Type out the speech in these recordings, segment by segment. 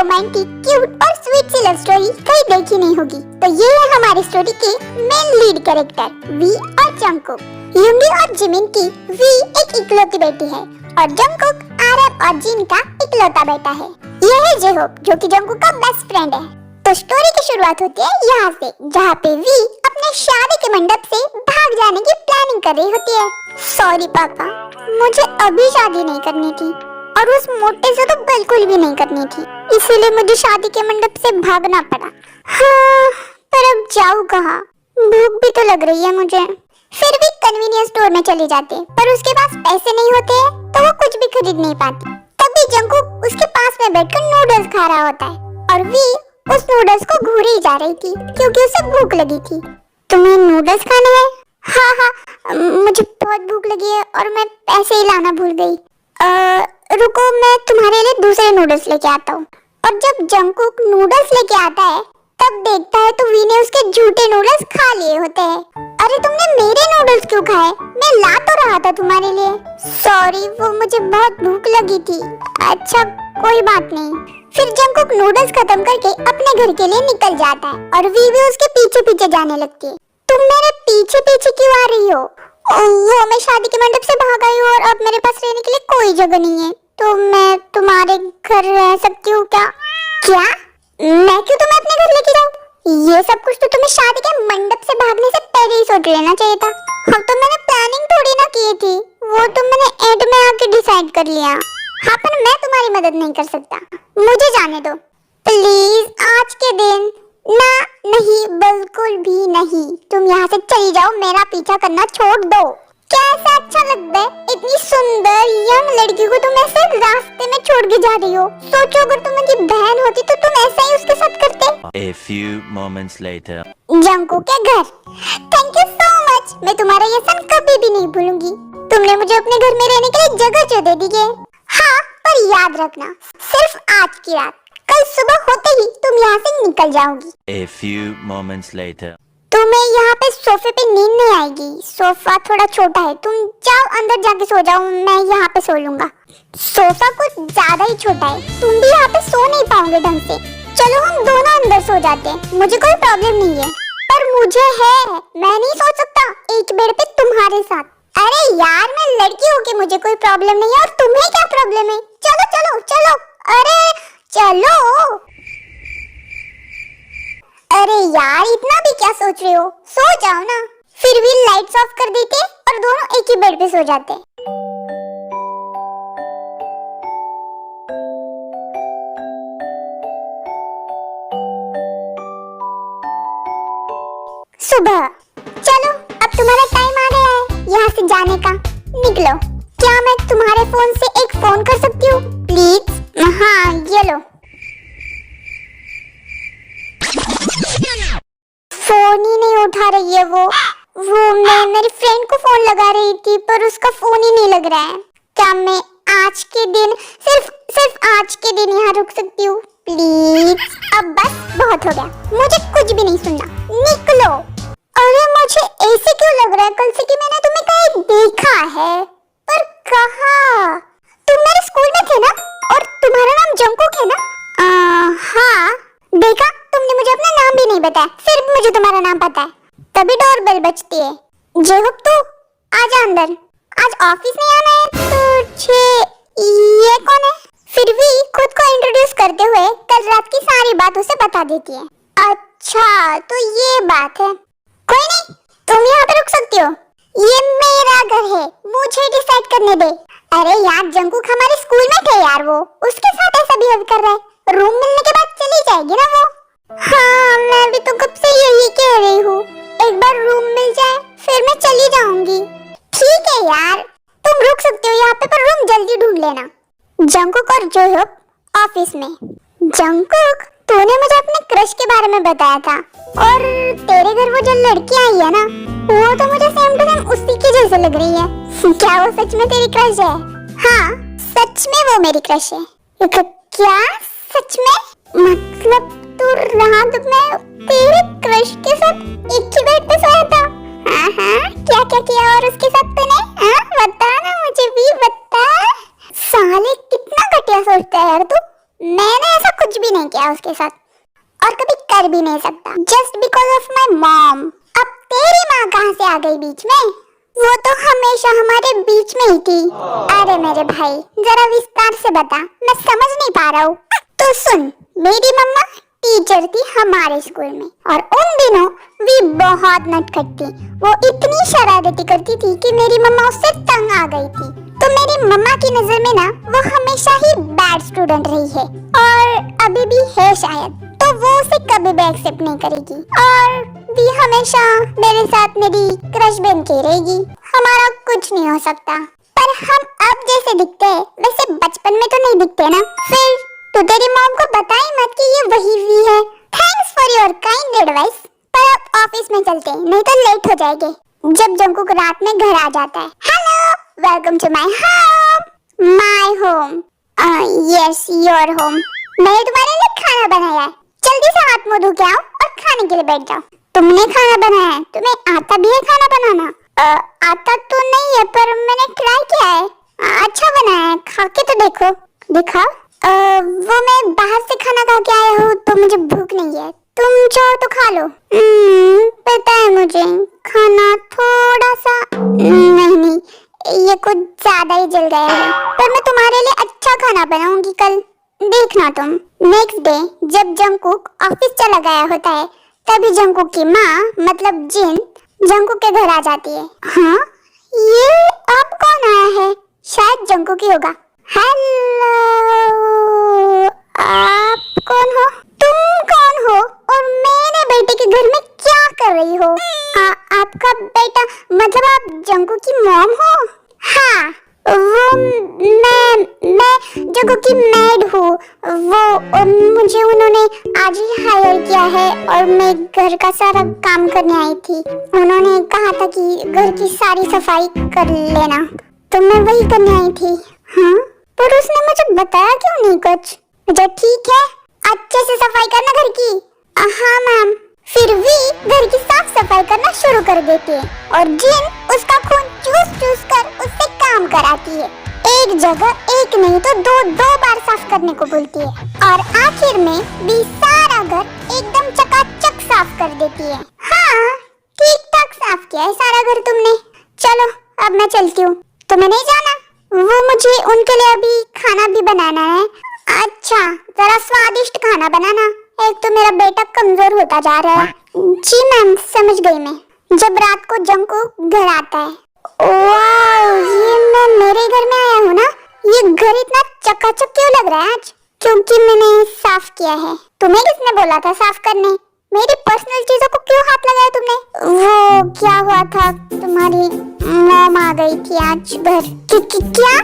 Romantic, cute और sweet सी love story कहीं देखी नहीं होगी। तो ये है हमारी स्टोरी के मेन लीड कैरेक्टर वी और जंगकुक। युंगी और जिमिन की वी एक इकलौती बेटी है और जंगकुक आरब और जिन का इकलौता बेटा है। यह है जेहोप जो कि जंगकुक का बेस्ट फ्रेंड है। तो स्टोरी की शुरुआत होती है यहाँ से, जहाँ पे वी अपने शादी के मंडप से भाग जाने की प्लानिंग कर रही होती है। सॉरी पापा, मुझे अभी शादी नहीं करनी थी और उस मोटे से तो बिल्कुल भी नहीं करनी थी, इसीलिए मुझे शादी के मंडप से भागना पड़ा। हाँ, पर अब जाऊँ कहाँ? भूख भी तो लग रही है मुझे। फिर भी कन्वीनियंस स्टोर में चली जाती है, पर उसके पास पैसे नहीं होते हैं तो वो कुछ भी खरीद नहीं पाती। तभी जंगकुक उसके पास में बैठकर नूडल्स खा रहा होता है और वी उस नूडल्स को घूरी जा रही थी क्योंकि उसे भूख लगी थी। तुम्हें नूडल्स खाने हैं? हाँ, मुझे बहुत भूख लगी है और मैं पैसे ही लाना भूल गई। रुको, मैं तुम्हारे लिए दूसरे नूडल्स लेके आता हूँ। और जब जंगकुक नूडल्स लेके आता है तब देखता है तो वी ने उसके झूठे नूडल्स खा लिए होते हैं। अरे तुमने मेरे नूडल्स क्यों खाए? मैं ला तो रहा था तुम्हारे लिए। सॉरी, वो मुझे बहुत भूख लगी थी। अच्छा, कोई बात नहीं। फिर जंगकुक नूडल्स खत्म करके अपने घर के लिए निकल जाता है और वी भी उसके पीछे पीछे जाने लगती है। तुम मेरे पीछे पीछे क्यों आ रही हो? वो मैं शादी के मंडप से भाग आई हूँ और अब मेरे पास रहने के लिए कोई जगह नहीं है, तो मैं तुम्हारे घर रह सकती हूँ क्या? क्या? मैं क्यों तुम्हें अपने घर लेके जाऊँ? ये सब कुछ तो तुम्हें शादी के मंडप से भागने से पहले ही सोच लेना चाहिए था। हम तो मैंने प्लानिंग थोड़ी ना की थी, वो तो मैंने एंड में आके डिसाइड कर लिया। हाँ, पर मैं तुम्हारी मदद नहीं कर सकता, मुझे जाने दो प्लीज। आज के दिन ना, नहीं, बिल्कुल भी नहीं। तुम यहाँ से चली जाओ, मेरा पीछा करना छोड़ दो। क्या ऐसा अच्छा लगता है? इतनी सुंदर यंग लड़की को तुम ऐसे रास्ते में छोड़ के जा रही हो। सोचो अगर तुम मेरी बहन होती तो तुम ऐसा ही उसके साथ करते। A few moments later. Jungkook के घर। थैंक यू सो मच, मैं तुम्हारा ये सन कभी भी नहीं भूलूंगी। तुमने मुझे अपने घर में रहने के लिए जगह जो दे दी है। हाँ, पर याद रखना, सिर्फ आज की रात, कल सुबह होते ही तुम यहाँ से निकल जाओगी। A few moments later. तुम्हें यहाँ पे सोफे पे नींद नहीं आएगी, सोफा थोड़ा छोटा है। तुम जाओ अंदर जाके सो जाओ, मैं यहाँ पे सो लूंगा। सोफा कुछ ज्यादा ही छोटा है, तुम भी यहाँ पे सो नहीं पाओगे ढंग से। चलो हम दोनों अंदर सो जाते हैं, मुझे कोई प्रॉब्लम नहीं है। पर मुझे है, मैं नहीं सो सकता एक बेड पे तुम्हारे साथ। अरे यार, मैं लड़की हूँ कि मुझे कोई प्रॉब्लम नहीं है और तुम्हें क्या प्रॉब्लम है? चलो चलो चलो, अरे चलो। अरे यार, इतना भी क्या सोच रहे हो? सो जाओ ना। फिर भी लाइट्स ऑफ कर देते और दोनों एक ही बेड पे सो जाते। सुबह। चलो, अब तुम्हारा टाइम आ गया है यहाँ से जाने का, निकलो। क्या मैं तुम्हारे फोन से एक फोन कर सकती हूँ प्लीज? हाँ, ये लो। फोन ही नहीं उठा रही है वो मैं मेरी फ्रेंड को फोन लगा रही थी पर उसका फोन ही नहीं लग रहा है। क्या मैं आज के दिन सिर्फ आज के दिन यहाँ रुक सकती हूँ प्लीज? अब बस बहुत हो गया, मुझे कुछ भी नहीं सुनना, निकलो। अरे मुझे ऐसे क्यों लग रहा है कल से कि मैंने तुम्हें कहीं देखा है, पर कहाँ? तुम मेरे स्कूल में थे ना और तुम्हारा नाम जंगकुक है ना? हाँ, देखा, तुमने मुझे अपना नाम भी नहीं बताया, फिर भी मुझे तुम्हारा नाम पता है। तभी डोरबेल बजती है। जेहोप, तू आजा अंदर, आज ऑफिस नहीं आना है तुझे। ये कौन है? फिर भी खुद को इंट्रोड्यूस करते हुए कल रात की सारी बात उसे बता देती है। अच्छा, तो ये बात है। कोई नहीं, तुम यहाँ पे रुक सकती हो, ये मेरा घर है, मुझे डिसाइड करने दे। अरे यार, जंगकुक हमारे स्कूल में थे यार, वो उसके साथ ऐसा बिहेव कर रहा है। रूम मिलने के बाद चली जाएगी ना वो। हाँ, मैं भी तो कब से यही कह रही हूँ, एक बार रूम मिल जाए फिर मैं चली जाऊंगी। ठीक है यार, तुम रुक सकते हो यहाँ पे, पर रूम जल्दी ढूंढ लेना। जंगकुक और जेहोप ऑफिस में। जंगकुक, तूने मुझे अपने क्रश के बारे में बताया था और तेरे घर वो जो लड़की आई है ना, वो तो मुझे सेम टू सेम उसी की जैसे लग रही है। क्या वो सच में तेरी क्रश है? हाँ, सच में वो मेरी क्रश है। क्या सच में? मतलब तू रात में तेरे क्रश के साथ एक ही बेड पे सोया था? हाँ, क्या क्या किया और उसके साथ तूने? बता ना, मुझे भी बता। साले, कितना घटिया सोचता है यार तू। मैंने ऐसा कुछ भी नहीं किया उसके साथ और कभी कर भी नहीं सकता, just because of my mom. अब तेरी माँ कहाँ से आ गई बीच में? वो तो हमेशा हमारे बीच में ही थी। अरे मेरे भाई जरा विस्तार से बता, मैं समझ नहीं पा रहा हूँ। तो सुन, मेरी मम्मा टीचर थी हमारे स्कूल में और उन दिनों भी बहुत नटखट थी। वो इतनी शरारती करती थी कि मेरी मम्मा उससे तंग आ गई थी। तो मेरी मम्मा की नजर में ना वो हमेशा ही बैड स्टूडेंट रही है और अभी भी है शायद, तो वो उसे कभी भी एक्सेप्ट नहीं करेगी और भी हमेशा मेरे साथ मेरी क्रश बन के रहेगी। हमारा कुछ नहीं हो सकता, पर हम अब जैसे दिखते हैं वैसे बचपन में तो नहीं दिखते ना। फिर तो तेरी मॉम को बताई मत कि ये वही वी है। Thanks for your kind advice, पर अब ऑफिस में चलते हैं नहीं तो लेट हो जाएंगे। जब जंकुक रात में घर आ जाता है, hello welcome to my home. My home? Yes your home. मैंने तुम्हारे लिए खाना बनाया है, जल्दी से हाथ मुंह धो के आओ और खाने के लिए बैठ जाओ। तुमने खाना बनाया है? तुम्हें आता भी है खाना बनाना? आता तो नहीं है पर मैंने ट्राई किया है। अच्छा बनाया है, खा के तो देखो। दिखाओ। वो मैं बाहर से खाना खा के आया हूँ तो मुझे भूख नहीं है, तुम चाहो तो खा लो। पता है मुझे, खाना थोड़ा सा नहीं, ये कुछ ज्यादा ही जल गया है, पर मैं तुम्हारे लिए अच्छा खाना बनाऊंगी कल, देखना तुम। नेक्स्ट डे जब जंकुक ऑफिस चला गया होता है तभी जंकुक की माँ मतलब जिन जंकुक के घर आ जाती है। हाँ, ये अब कौन आया है? शायद जंकुक ही होगा। हेलो, आप कौन हो? तुम कौन हो और मेरे बेटे के घर में क्या कर रही हो? आपका बेटा मतलब आप जंकुक की मॉम हो? हाँ, वो मैं जंकुक की मेड हूँ। वो मुझे उन्होंने आज ही हायर किया है और मैं घर का सारा काम करने आई थी। उन्होंने कहा था कि घर की सारी सफाई कर लेना, तो मैं वही करने आई थी। हाँ, पर उसने मुझे बताया क्यों नहीं कुछ? अच्छा ठीक है, अच्छे से सफाई करना घर की। हाँ मैम। फिर भी घर की साफ सफाई करना शुरू कर देती है और जिन उसका खून चूस चूस कर उससे काम कराती है। एक जगह एक नहीं तो दो बार साफ करने को बोलती है और आखिर में भी सारा घर एकदम चकाचक साफ कर देती है। हाँ, ठीक ठाक साफ किया है सारा घर तुमने। चलो अब मैं चलती हूँ, तुम्हें नहीं जाना? वो मुझे उनके लिए अभी खाना भी बनाना है। अच्छा, जरा स्वादिष्ट खाना बनाना, एक तो मेरा बेटा कमजोर होता जा रहा है। जी मैम, समझ गई मैं। जब रात को जंकुक घर आता है, वाह, ये मैं मेरे घर में आया हूँ ना? ये घर इतना चकाचक क्यों लग रहा है आज? क्योंकि मैंने साफ किया है। तुम्हें किसने बोला था साफ करने? मेरी पर्सनल चीजों को क्यों हाथ लगाया तुमने? वो क्या हुआ था, तुम्हारी मॉम आ गई थी आज घर। क्या?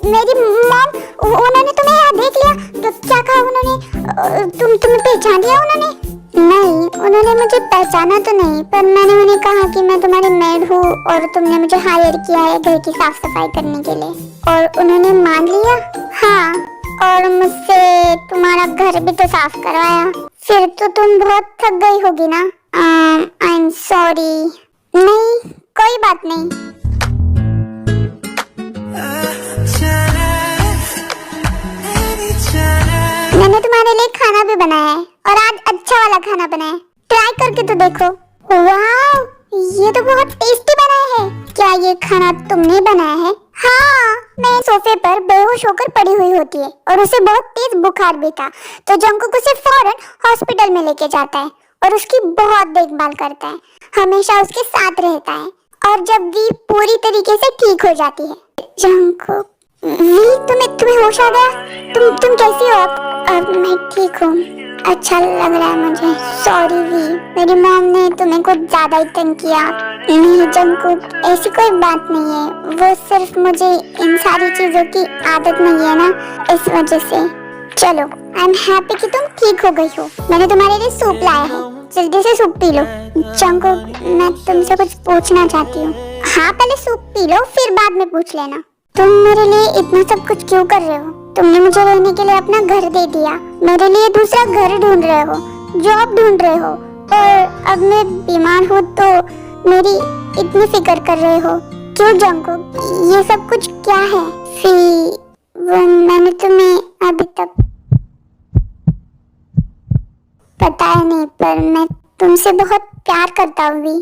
मेरी मॉम? उन्होंने तुम्हें यहाँ देख लिया तो क्या कहा उन्होंने? तुम्हें पहचान लिया उन्होंने? नहीं, उन्होंने मुझे पहचाना तो नहीं, पर मैंने उन्हें कहा कि मैं तुम्हारी मेड हूँ और तुमने मुझे हायर किया है घर की साफ सफाई करने के लिए, और उन्होंने मान लिया। हाँ, और मुझसे तुम्हारा घर भी तो साफ करवाया। फिर तो तुम बहुत थक गई होगी ना? I am sorry. नहीं, कोई बात नहीं। मैंने तुम्हारे लिए खाना भी बनाया है और आज अच्छा वाला खाना बनाया है, ट्राई करके तो देखो। वाह, ये तो बहुत टेस्टी बना है। क्या ये खाना तुमने बनाया है? हाँ, मैं सोफे पर बेहोश होकर पड़ी हुई होती है और उसे बहुत तेज बुखार भी था, तो जंकुक उसे फौरन हॉस्पिटल में लेके जाता है और उसकी बहुत देखभाल करता है, हमेशा उसके साथ रहता है। और जब वी पूरी तरीके से ठीक हो जाती है, जंकुक, वी तुम्हें होश आ गया? तुम कैसी हो? अब मैं ठीक हूँ, अच्छा लग रहा है मुझे। सॉरी वी, मेरी मॉम ने तुम्हें कुछ ज्यादा ही तंग किया। नहीं जंकुक, ऐसी कोई बात नहीं है, वो सिर्फ मुझे इन सारी चीजों की आदत नहीं है ना, इस वजह से। चलो, आई एम हैप्पी कि तुम ठीक हो गई हो। मैंने तुम्हारे लिए सूप लाया है, जल्दी से सूप पी लो। जंकुक, मैं तुमसे कुछ पूछना चाहती हूँ। हाँ, पहले सूप पी लो फिर बाद में पूछ लेना। तुम मेरे लिए इतना सब कुछ क्यों कर रहे हो? तुमने मुझे रहने के लिए अपना घर दे दिया, मेरे लिए दूसरा घर ढूंढ रहे हो, जॉब ढूंढ रहे हो, और अब मैं बीमार हूँ तो मेरी इतनी फिक्र कर रहे हो। क्यों जंकुक, ये सब कुछ क्या है? वो मैंने तुम्हें अभी तक पता है नहीं, पर मैं तुमसे बहुत प्यार करता हूँ वी।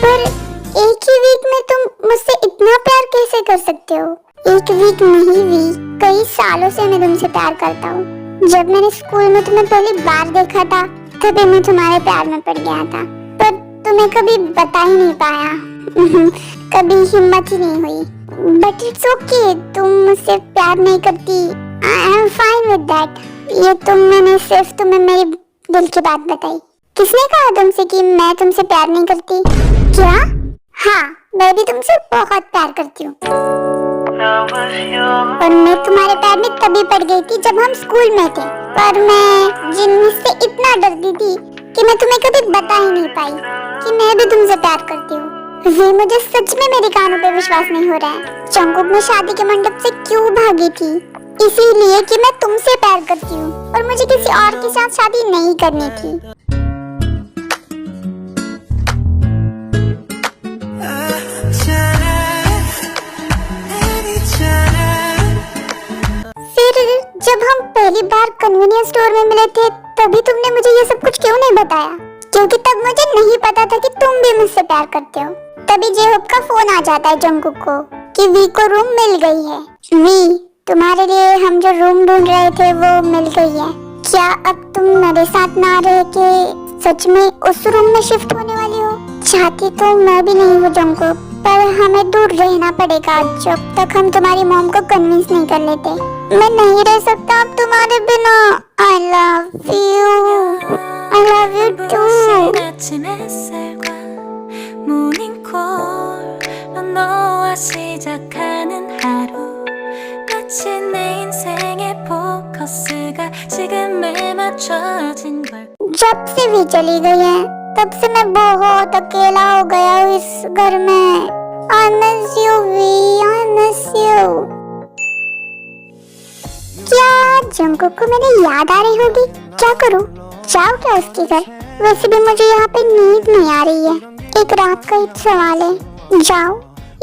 पर एक ही वीक में तुम मुझसे इतना प्यार कैसे कर सकते हो? एक वीक नहीं वी, कई सालों से मैं तुमसे प्यार करता हूँ। जब मैंने स्कूल में तुम्हें पहली बार देखा था तभी मैं तुम्हारे प्यार में पड़ गया था, पर तुम्हें कभी बता ही नहीं पाया। कभी हिम्मत ही नहीं हुई। बट इट्स ओके, तुम मुझसे प्यार नहीं करती। I am fine with that. मैंने सिर्फ तुम्हें मेरे दिल की बात बताई। किसने कहा तुमसे कि मैं तुमसे प्यार नहीं करती? क्या? हाँ, मैं भी तुमसे बहुत प्यार करती हूँ। और मैं तुम्हारे प्यार में तभी पड़ गई थी जब हम स्कूल में थे, पर मैं जिन से इतना डरती थी कि मैं तुम्हें कभी बता ही नहीं पाई कि मैं भी तुमसे प्यार करती हूँ। वे मुझे सच में मेरे कानों पे विश्वास नहीं हो रहा है। जंगकुक में शादी के मंडप से क्यों भागी थी? इसीलिए कि मैं तुमसे प्यार करती हूँ और मुझे किसी और के साथ शादी नहीं करनी थी। जब हम पहली बार कन्वीनियंस स्टोर में मिले थे तभी तुमने मुझे ये सब कुछ क्यों नहीं बताया? क्योंकि तब मुझे नहीं पता था कि तुम भी मुझसे प्यार करते हो। तभी जेहोब का फोन आ जाता है जंगकुक को कि वी को रूम मिल गई है। वी, तुम्हारे लिए हम जो रूम ढूंढ रहे थे वो मिल गई है। क्या अब तुम मेरे साथ ना रह के सच में उस रूम में शिफ्ट होने वाली हो? चाहती तो मैं भी नहीं हूँ जंगकुक, पर हमें दूर रहना पड़ेगा जब तक हम तुम्हारी मॉम को कन्विंस नहीं कर लेते। मैं नहीं रह सकता अब तुम्हारे बिना। I love you. I love you too. 아침 햇살과 모닝콜로 너와 시작하는 하루 마치 내 인생의 포커스가 지금에 맞춰진 걸 जब से वी चली गई है तब से मैं बहुत अकेला हो गया हूँ इस घर में। I miss you V, I miss you। क्या जंगकुक को मेरी याद आ रही होगी? क्या करूं? जाओ क्या उसके घर? वैसे भी मुझे यहाँ पे नींद नहीं आ रही है। एक रात का ही सवाल है, जाओ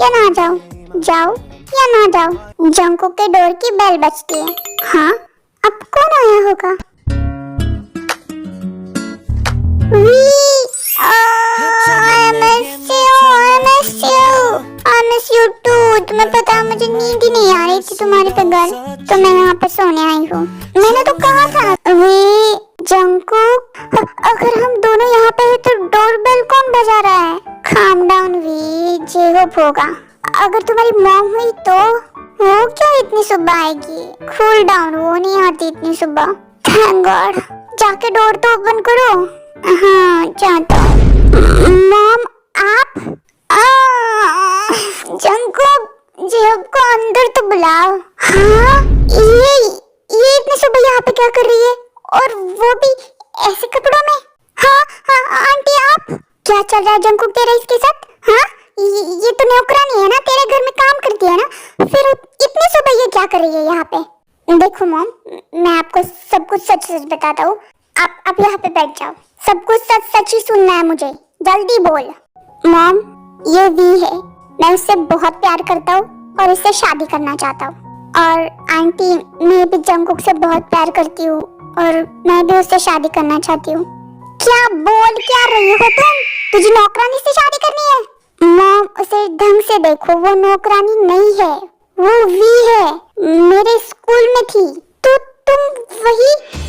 या ना जाओ, जाओ या ना जाओ। जंगकुक के डोर की बेल बजती है। हाँ, अब कौन आया होगा? तुम्हें पता है मुझे नींद ही नहीं आ रही थी तुम्हारे घर, तो मैं यहाँ पर सोने आई हूँ। मैंने तो कहा था वी, जंगकुक, अगर हम दोनों यहाँ पे हैं तो डोरबेल कौन बजा रहा है? काम डाउन वी, जेहोब होगा। अगर तुम्हारी मॉम हुई तो वो क्यों इतनी सुबह आएगी? कूल डाउन, वो नहीं आती इतनी सुबह। Thank God. जाके डोर तो ओपन करो। हाँ, जाता हूँ। मॉम, आप? जंगकुक, जेहोब को अंदर तो बुलाओ। हाँ, ये इतनी सुबह यहाँ पे क्या कर रही है? और वो भी ऐसे कपड़ों में? हाँ हाँ आंटी, आप? क्या चल रहा है जंगकुक तेरा इसके साथ? हाँ, ये तो नौकरानी है ना, तेरे घर में काम करती है ना, फिर इतनी सुबह ये क्या कर रही है यहाँ पे? देखो मॉम, मैं आपको सब कुछ सच सच बताता हूँ। आप यहाँ पे बैठ जाओ। सब कुछ सच सच ही सुनना है मुझे, जल्दी बोल। मॉम, ये वी है, मैं उससे बहुत प्यार करता हूँ और इससे शादी करना चाहता हूँ। और आंटी, मैं भी जंगकुक से बहुत प्यार करती हूँ और मैं भी उससे शादी करना चाहती हूँ। क्या बोल क्या रही हो तुम? तुझे नौकरानी से शादी करनी है? मॉम, उसे ढंग से देखो, वो नौकरानी नहीं है, वो वी है, मेरे स्कूल में थी। तो तुम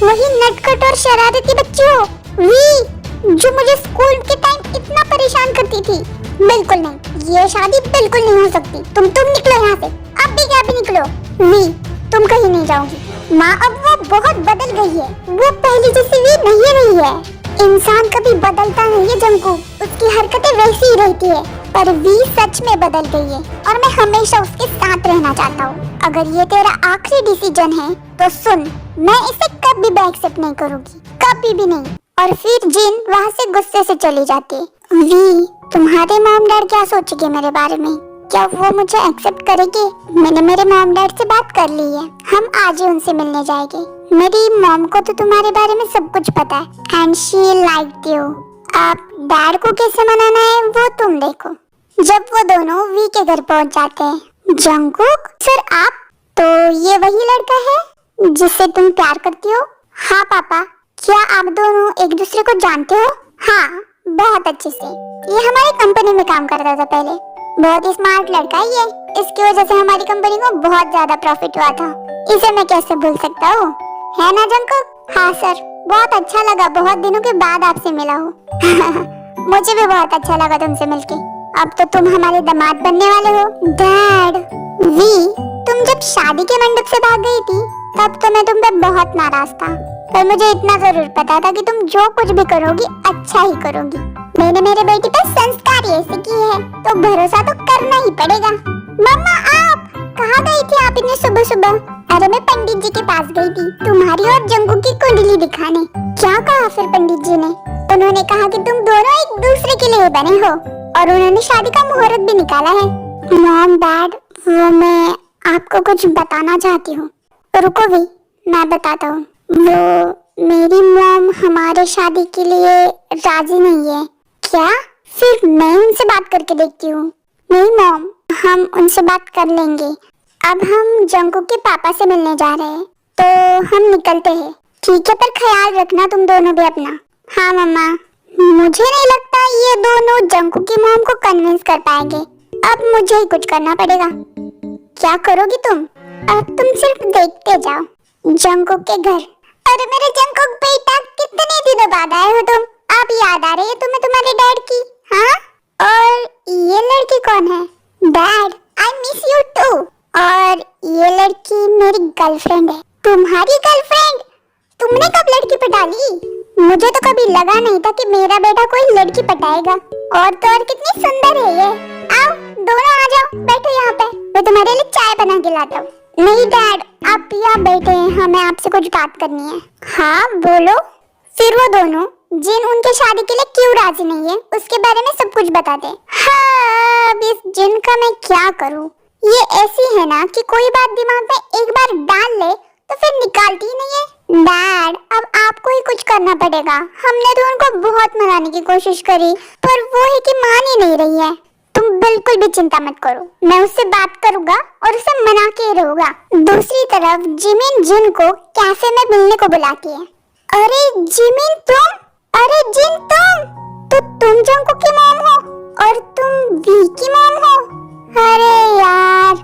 वही नटखट और शरारती बच्ची हो वी, जो मुझे स्कूल के टाइम इतना परेशान करती थी। बिल्कुल नहीं, ये शादी बिल्कुल नहीं हो सकती। तुम निकलो यहाँ से, अब भी क्या भी निकलो। वी, तुम कहीं नहीं जाओगी। माँ, अब वो बहुत बदल गई है, वो पहले जैसी वी नहीं रही है। इंसान कभी बदलता नहीं है जंगकुक, उसकी हरकतें वैसी ही रहती है। पर वी सच में बदल गई है और मैं हमेशा उसके साथ रहना चाहता हूँ। अगर ये तेरा आखिरी डिसीजन है तो सुन, मैं इसे कभी भी एक्सेप्ट नहीं करूँगी, कभी भी नहीं। और फिर जिन वहाँ से गुस्से से चली जाती है। वी, तुम्हारे मॉम डैड क्या सोचेंगे मेरे बारे में? क्या वो मुझे एक्सेप्ट करेंगे? मैंने मेरे मॉम डैड से बात कर ली है, हम आज ही उनसे मिलने जाएंगे। मेरी मॉम को तो तुम्हारे बारे में सब कुछ पता है एंड शी लाइक्ड यू। आप डैड को कैसे मनाना है वो तुम देखो। जब वो दोनों वी के घर पहुंच जाते हैं, जंगकुक सर आप, तो ये वही लड़का है जिससे तुम प्यार करती हो? हाँ पापा, क्या आप दोनों एक दूसरे को जानते हो? हाँ, बहुत अच्छे से। ये हमारी कंपनी में काम करता था पहले। बहुत ही स्मार्ट लड़का है ये, इसकी वजह से हमारी कंपनी को बहुत ज्यादा प्रॉफिट हुआ था। इसे मैं कैसे भूल सकता हूँ, है ना जंगकुक? हाँ सर, बहुत अच्छा लगा, बहुत दिनों के बाद आपसे मिला हूँ। मुझे भी बहुत अच्छा लगा तुमसे मिलके। अब तो तुम हमारे दामाद बनने वाले हो। डैड, वी, तुम जब शादी के मंडप से भाग गई थी तब तो मैं तुम पे बहुत नाराज था, पर मुझे इतना जरूर पता था कि तुम जो कुछ भी करोगी अच्छा ही करोगी। मैंने मेरे बेटी पर संस्कार ऐसे किए हैं तो भरोसा तो करना ही पड़ेगा। मम्मा आप कहाँ गई थी आप इतने सुबह सुबह? अरे मैं पंडित जी के पास गई थी तुम्हारी और जंगकुक की कुंडली दिखाने। क्या कहा फिर पंडित जी ने? उन्होंने कहा कि तुम दोनों एक दूसरे के लिए बने हो और उन्होंने शादी का मुहूर्त भी निकाला है। मॉम डैड, वो मैं आपको कुछ बताना चाहती हूँ। रुको भी, मैं बताता हूँ। वो मेरी मॉम हमारे शादी के लिए राजी नहीं है। क्या? फिर मैं उनसे बात करके देखती हूँ। नहीं मॉम, हम उनसे बात कर लेंगे। अब हम जंगकुक के पापा से मिलने जा रहे हैं, तो हम निकलते हैं। ठीक है, पर ख्याल रखना तुम दोनों भी अपना। हाँ मम्मा। मुझे नहीं लगता ये दोनों जंगकुक की मॉम को कन्विंस कर पाएंगे। अब मुझे ही कुछ करना पड़ेगा। क्या करोगी तुम? अब तुम सिर्फ देखते जाओ। जंगकुक के घर। अरे मेरे जंगकुक बेटा, कितने दिनों बाद आए हो तुम? अब याद आ रही है तुम्हें तुम्हारे डैड की? हाँ, और ये लड़की कौन है? Dad, I miss you too. और ये लड़की मेरी गर्लफ्रेंड है। तुम्हारी गर्लफ्रेंड? तुमने कब लड़की पटा ली? मुझे तो कभी लगा नहीं था कि मेरा बेटा कोई लड़की पटाएगा। और तो और कितनी सुंदर है ये। आओ दोनों आ जाओ, बैठो यहाँ पे, मैं तुम्हारे लिए चाय बना के लाता हूँ। नहीं डैड, आप यहाँ बैठे, हमें आपसे कुछ बात करनी है। हाँ बोलो। फिर वो दोनों जिन उनके शादी के लिए क्यों राजी नहीं है उसके बारे में सब कुछ बताते। हाँ, अब इस जिन का मैं क्या करूँ? ये ऐसी है ना कि कोई बात दिमाग में एक बार डाल ले तो फिर निकालती ही नहीं है। डैड, अब आपको ही कुछ करना पड़ेगा। हमने तो उनको बहुत मनाने की कोशिश करी, पर वो है कि मान ही नहीं रही है। तुम बिल्कुल भी चिंता मत करो, मैं उससे बात करूंगा और उसे मना के रहूंगा। दूसरी तरफ जिमिन जिन को कैफे में मिलने को बुलाती है। अरे जिमिन तुम? अरे जिन तुम? तो तुम जंगकुक की मॉम हो और तुम वी की मॉम हो? अरे यार,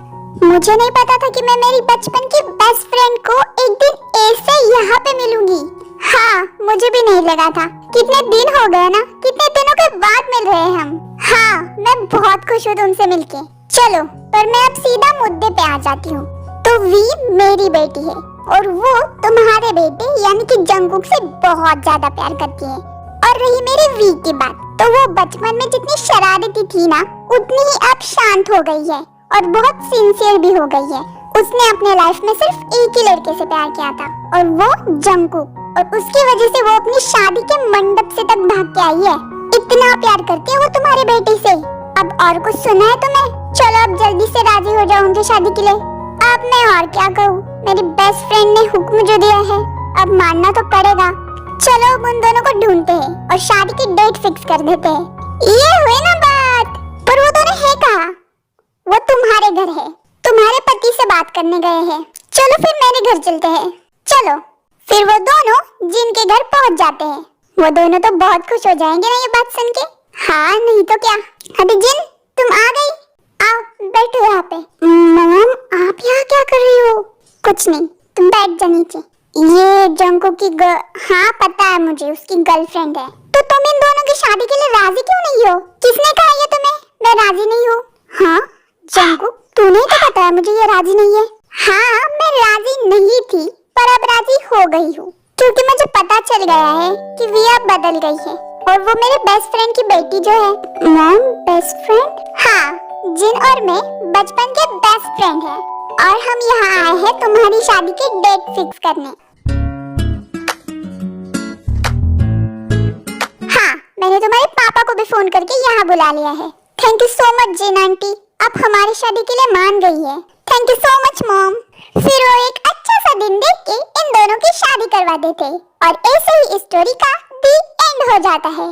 मुझे नहीं पता था कि मैं मेरी बचपन की बेस्ट फ्रेंड को एक दिन ऐसे यहाँ पे मिलूंगी। हाँ, मुझे भी नहीं लगा था। कितने दिन हो गए ना, कितने दिनों के बाद मिल रहे हैं हम। हाँ, मैं बहुत खुश हूँ तुमसे मिलके। चलो, पर मैं अब सीधा मुद्दे पे आ जाती हूँ। तो वी मेरी बेटी है और वो तुम्हारे बेटे यानी कि जंगकुक से बहुत ज्यादा प्यार करती है। और रही मेरी वी की बात, तो वो बचपन में जितनी शरारती थी ना, उतनी ही अब शांत हो गई है और बहुत सिंसियर भी हो गई है। उसने अपने लाइफ में सिर्फ एक ही लड़के से प्यार किया था और वो जंगकुक, और उसकी वजह से वो अपनी शादी के मंडप से तक भाग के आई है। इतना प्यार करती है वो तुम्हारे बेटे से। अब और कुछ सुना है तुम्हें? चलो अब जल्दी से राजी हो जाओ उनकी शादी के लिए। अब मैं और क्या कहूँ, मेरी बेस्ट फ्रेंड ने हुक्म जो दिया है अब मानना तो पड़ेगा। चलो अब उन दोनों को ढूंढते हैं और शादी की डेट फिक्स कर देते हैं। ये हुई ना बात। पर वो दोनों है कहाँ? वो तुम्हारे घर है, तुम्हारे पति से बात करने गए हैं। चलो फिर मेरे घर चलते हैं। चलो। फिर वो दोनों जिनके घर पहुंच जाते हैं। वो दोनों तो बहुत खुश हो जाएंगे ना ये बात सुन के। हाँ, नहीं तो क्या। अरे जिन, तुम आ गई? आओ बैठो यहाँ पे। मॉम, आप यहाँ क्या कर रही हो? कुछ नहीं, तुम बैठ जा नीचे। ये जंगकुक की हाँ पता है मुझे, उसकी गर्लफ्रेंड है। तो तुम इन दोनों की शादी के लिए राजी क्यों नहीं हो? किसने कहा ये तुम्हें मैं राजी नहीं हूँ? हाँ जंगकुक, तूने तो पता है मुझे ये राजी नहीं है। हाँ, मैं राजी नहीं थी पर अब राजी हो गई हूँ, क्योंकि मुझे पता चल गया है कि वी अब बदल गई है और वो मेरे बेस्ट फ्रेंड की बेटी जो है। Mom, best friend? हाँ, जिन और मैं बचपन के बेस्ट फ्रेंड हैं और हम यहाँ आए हैं तुम्हारी शादी की डेट फिक्स करने। हाँ, मैंने तुम्हारे पापा को भी फोन करके यहाँ बुला लिया है। Thank you so much Jin aunty, अब हमारी शादी के लिए मान गई है। Thank you so much mom. फिर वो एक अच्छा सा दिन देख के इन दोनों की शादी करवा देते और ऐसे ही स्टोरी का दी एंड हो जाता है।